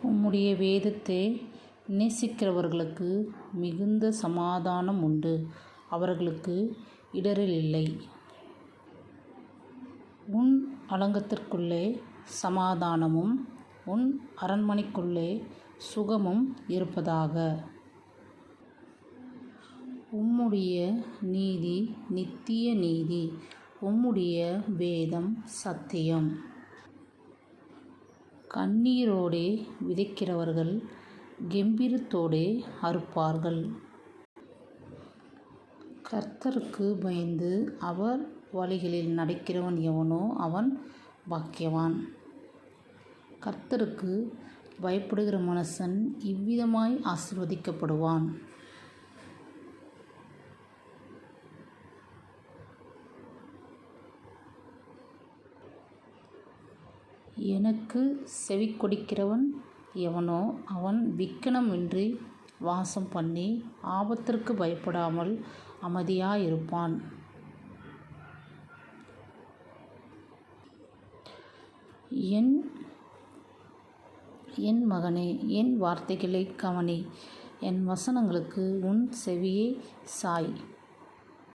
உம்முடைய வேதத்தை நேசிக்கிறவர்களுக்கு மிகுந்த சமாதானம் உண்டு, அவர்களுக்கு இடறல் இல்லை. உன் அலங்கத்திற்குள்ளே சமாதானமும் உன் அரண்மனைக்குள்ளே சுகமும் இருப்பதாக. உம்முடைய நீதி நித்திய நீதி, உம்முடைய வேதம் சத்தியம். கண்ணீரோடே விதைக்கிறவர்கள் கெம்பீரத்தோடே அறுப்பார்கள். கர்த்தருக்கு பயந்து அவர் வழிகளில் நடக்கிறவன் எவனோ அவன் பாக்கியவான். கர்த்தருக்கு பயப்படுகிற மனுஷன் இவ்விதமாய் ஆசீர்வதிக்கப்படுவான். எனக்கு செவிகொடுக்கிறவன் எவனோ அவன் விக்கனமின்றி வாசம் பண்ணி ஆபத்திற்கு பயப்படாமல் அமைதியாயிருப்பான். என் மகனே, என் வார்த்தைகளை கவனி, என் வசனங்களுக்கு உன் செவியை சாய்.